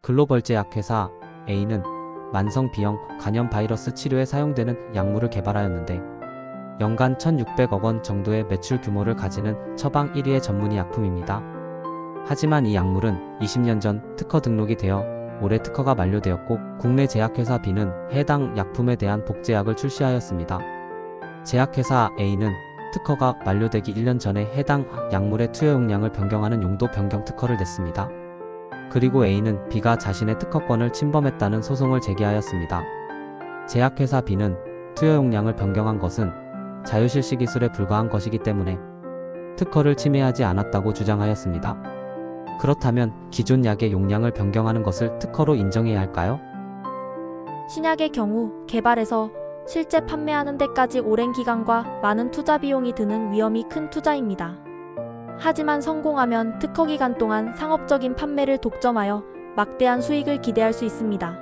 글로벌 제약회사 A는 만성 B형 간염 바이러스 치료에 사용되는 약물을 개발하였는데 연간 1,600억 원 정도의 매출 규모를 가지는 처방 1위의 전문의 약품입니다. 하지만 이 약물은 20년 전 특허 등록이 되어 올해 특허가 만료되었고 국내 제약회사 B는 해당 약품에 대한 복제약을 출시하였습니다. 제약회사 A는 특허가 만료되기 1년 전에 해당 약물의 투여 용량을 변경하는 용도 변경 특허를 냈습니다. 그리고 A는 B가 자신의 특허권을 침범했다는 소송을 제기하였습니다. 제약회사 B는 투여 용량을 변경한 것은 자유실시 기술에 불과한 것이기 때문에 특허를 침해하지 않았다고 주장하였습니다. 그렇다면 기존 약의 용량을 변경하는 것을 특허로 인정해야 할까요? 신약의 경우 개발에서 실제 판매하는 데까지 오랜 기간과 많은 투자 비용이 드는 위험이 큰 투자입니다. 하지만 성공하면 특허 기간 동안 상업적인 판매를 독점하여 막대한 수익을 기대할 수 있습니다.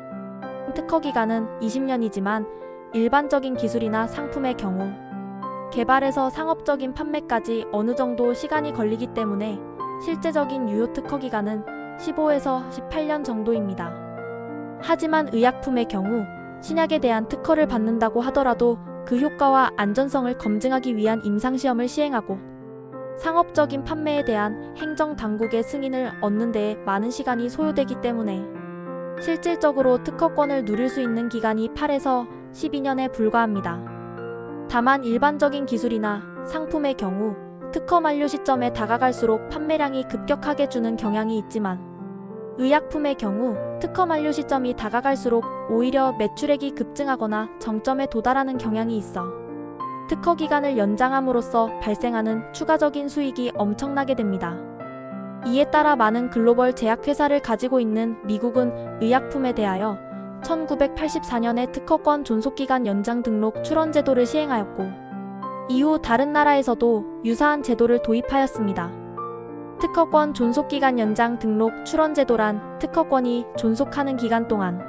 특허 기간은 20년이지만 일반적인 기술이나 상품의 경우 개발에서 상업적인 판매까지 어느 정도 시간이 걸리기 때문에 실제적인 유효 특허 기간은 15에서 18년 정도입니다. 하지만 의약품의 경우 신약에 대한 특허를 받는다고 하더라도 그 효과와 안전성을 검증하기 위한 임상시험을 시행하고 상업적인 판매에 대한 행정당국의 승인을 얻는 데에 많은 시간이 소요되기 때문에 실질적으로 특허권을 누릴 수 있는 기간이 8에서 12년에 불과합니다. 다만 일반적인 기술이나 상품의 경우 특허 만료 시점에 다가갈수록 판매량이 급격하게 주는 경향이 있지만 의약품의 경우 특허 만료 시점이 다가갈수록 오히려 매출액이 급증하거나 정점에 도달하는 경향이 있어 특허 기간을 연장함으로써 발생하는 추가적인 수익이 엄청나게 됩니다. 이에 따라 많은 글로벌 제약회사를 가지고 있는 미국은 의약품에 대하여 1984년에 특허권 존속기간 연장 등록 출원 제도를 시행하였고 이후 다른 나라에서도 유사한 제도를 도입하였습니다. 특허권 존속기간 연장 등록 출원 제도란 특허권이 존속하는 기간 동안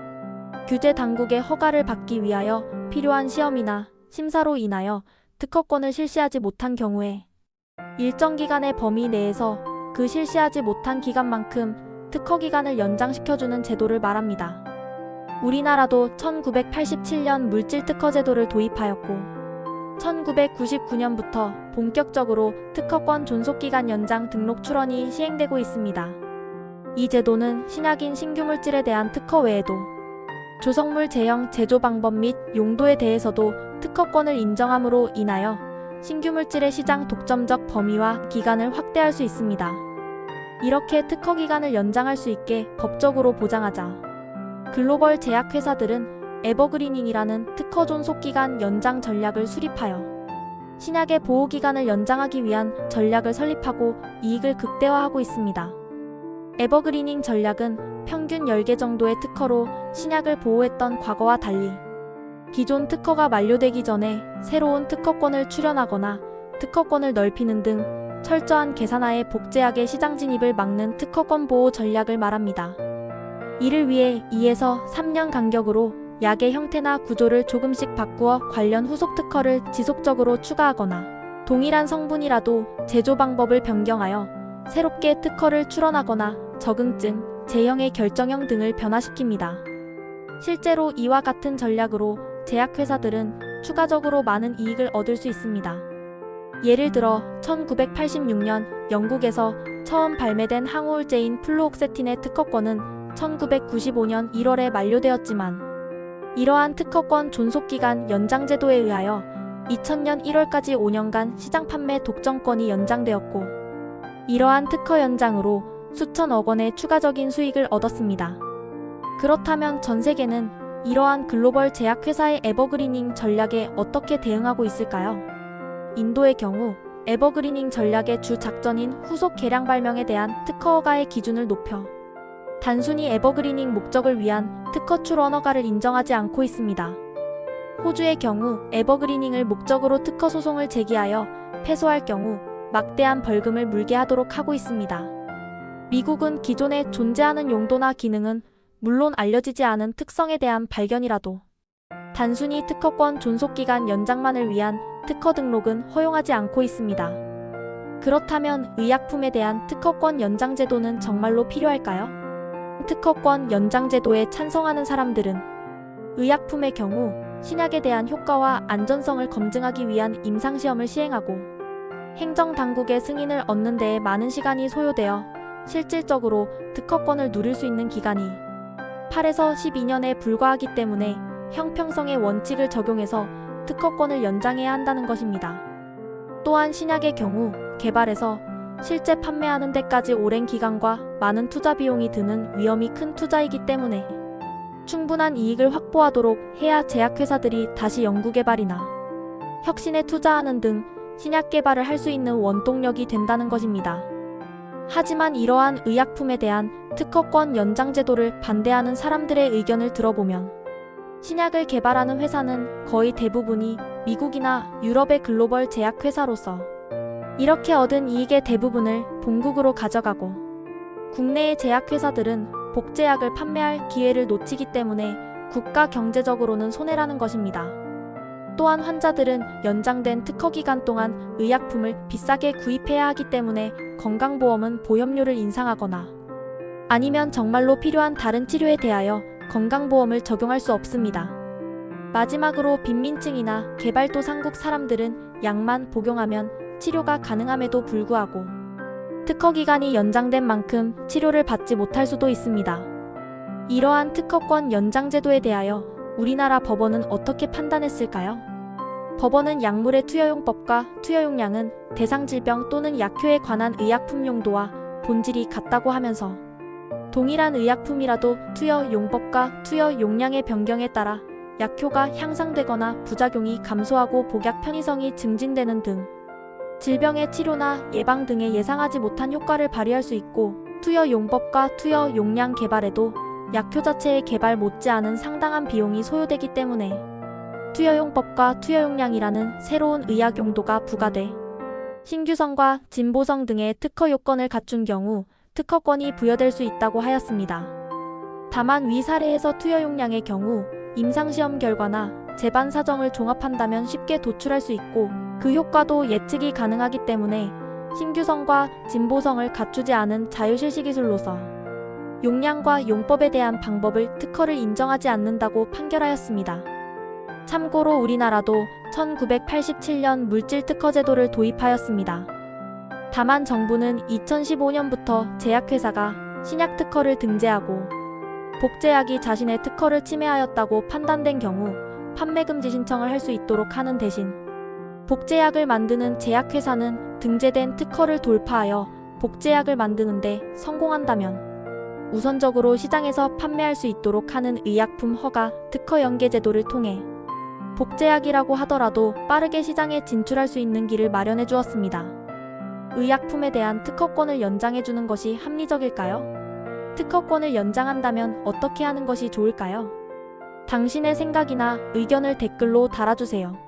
규제 당국의 허가를 받기 위하여 필요한 시험이나 심사로 인하여 특허권을 실시하지 못한 경우에 일정 기간의 범위 내에서 그 실시하지 못한 기간만큼 특허 기간을 연장시켜주는 제도를 말합니다. 우리나라도 1987년 물질특허 제도를 도입하였고 1999년부터 본격적으로 특허권 존속기간 연장 등록 출원이 시행되고 있습니다. 이 제도는 신약인 신규물질에 대한 특허 외에도 조성물 제형 제조 방법 및 용도에 대해서도 특허권을 인정함으로 인하여 신규물질의 시장 독점적 범위와 기간을 확대할 수 있습니다. 이렇게 특허 기간을 연장할 수 있게 법적으로 보장하자 글로벌 제약회사들은 에버그리닝이라는 특허 존속기간 연장 전략을 수립하여 신약의 보호기간을 연장하기 위한 전략을 설립하고 이익을 극대화하고 있습니다. 에버그리닝 전략은 평균 10개 정도의 특허로 신약을 보호했던 과거와 달리 기존 특허가 만료되기 전에 새로운 특허권을 출원하거나 특허권을 넓히는 등 철저한 계산하에 복제약의 시장 진입을 막는 특허권 보호 전략을 말합니다. 이를 위해 2에서 3년 간격으로 약의 형태나 구조를 조금씩 바꾸어 관련 후속 특허를 지속적으로 추가하거나 동일한 성분이라도 제조 방법을 변경하여 새롭게 특허를 출원하거나 적응증, 제형의 결정형 등을 변화시킵니다. 실제로 이와 같은 전략으로 제약회사들은 추가적으로 많은 이익을 얻을 수 있습니다. 예를 들어 1986년 영국에서 처음 발매된 항우울제인 플루옥세틴의 특허권은 1995년 1월에 만료되었지만 이러한 특허권 존속기간 연장 제도에 의하여 2000년 1월까지 5년간 시장 판매 독점권이 연장되었고 이러한 특허 연장으로 수천억 원의 추가적인 수익을 얻었습니다. 그렇다면 전 세계는 이러한 글로벌 제약회사의 에버그리닝 전략에 어떻게 대응하고 있을까요? 인도의 경우 에버그리닝 전략의 주 작전인 후속 개량 발명에 대한 특허 허가의 기준을 높여 단순히 에버그리닝 목적을 위한 특허 출원 허가를 인정하지 않고 있습니다. 호주의 경우 에버그리닝을 목적으로 특허 소송을 제기하여 패소할 경우 막대한 벌금을 물게 하도록 하고 있습니다. 미국은 기존에 존재하는 용도나 기능은 물론 알려지지 않은 특성에 대한 발견이라도 단순히 특허권 존속기간 연장만을 위한 특허 등록은 허용하지 않고 있습니다. 그렇다면 의약품에 대한 특허권 연장 제도는 정말로 필요할까요? 특허권 연장 제도에 찬성하는 사람들은 의약품의 경우 신약에 대한 효과와 안전성을 검증하기 위한 임상시험을 시행하고 행정당국의 승인을 얻는 데에 많은 시간이 소요되어 실질적으로 특허권을 누릴 수 있는 기간이 8에서 12년에 불과하기 때문에 형평성의 원칙을 적용해서 특허권을 연장해야 한다는 것입니다. 또한 신약의 경우 개발에서 실제 판매하는 데까지 오랜 기간과 많은 투자 비용이 드는 위험이 큰 투자이기 때문에 충분한 이익을 확보하도록 해야 제약회사들이 다시 연구개발이나 혁신에 투자하는 등 신약 개발을 할 수 있는 원동력이 된다는 것입니다. 하지만 이러한 의약품에 대한 특허권 연장 제도를 반대하는 사람들의 의견을 들어보면 신약을 개발하는 회사는 거의 대부분이 미국이나 유럽의 글로벌 제약회사로서 이렇게 얻은 이익의 대부분을 본국으로 가져가고 국내의 제약회사들은 복제약을 판매할 기회를 놓치기 때문에 국가 경제적으로는 손해라는 것입니다. 또한 환자들은 연장된 특허기간 동안 의약품을 비싸게 구입해야 하기 때문에 건강보험은 보험료를 인상하거나 아니면 정말로 필요한 다른 치료에 대하여 건강보험을 적용할 수 없습니다. 마지막으로 빈민층이나 개발도상국 사람들은 약만 복용하면 치료가 가능함에도 불구하고 특허기간이 연장된 만큼 치료를 받지 못할 수도 있습니다. 이러한 특허권 연장 제도에 대하여 우리나라 법원은 어떻게 판단했을까요? 법원은 약물의 투여용법과 투여용량은 대상 질병 또는 약효에 관한 의약품 용도와 본질이 같다고 하면서 동일한 의약품이라도 투여용법과 투여용량의 변경에 따라 약효가 향상되거나 부작용이 감소하고 복약 편의성이 증진되는 등 질병의 치료나 예방 등에 예상하지 못한 효과를 발휘할 수 있고 투여용법과 투여용량 개발에도 약효 자체의 개발 못지않은 상당한 비용이 소요되기 때문에 투여용법과 투여용량이라는 새로운 의학 용도가 부과돼 신규성과 진보성 등의 특허 요건을 갖춘 경우 특허권이 부여될 수 있다고 하였습니다. 다만 위 사례에서 투여용량의 경우 임상시험 결과나 재반 사정을 종합한다면 쉽게 도출할 수 있고 그 효과도 예측이 가능하기 때문에 신규성과 진보성을 갖추지 않은 자유실시 기술로서 용량과 용법에 대한 방법을 특허를 인정하지 않는다고 판결하였습니다. 참고로 우리나라도 1987년 물질특허제도를 도입하였습니다. 다만 정부는 2015년부터 제약회사가 신약특허를 등재하고 복제약이 자신의 특허를 침해하였다고 판단된 경우 판매금지 신청을 할 수 있도록 하는 대신 복제약을 만드는 제약회사는 등재된 특허를 돌파하여 복제약을 만드는데 성공한다면 우선적으로 시장에서 판매할 수 있도록 하는 의약품 허가 특허 연계 제도를 통해 복제약이라고 하더라도 빠르게 시장에 진출할 수 있는 길을 마련해 주었습니다. 의약품에 대한 특허권을 연장해주는 것이 합리적일까요? 특허권을 연장한다면 어떻게 하는 것이 좋을까요? 당신의 생각이나 의견을 댓글로 달아주세요.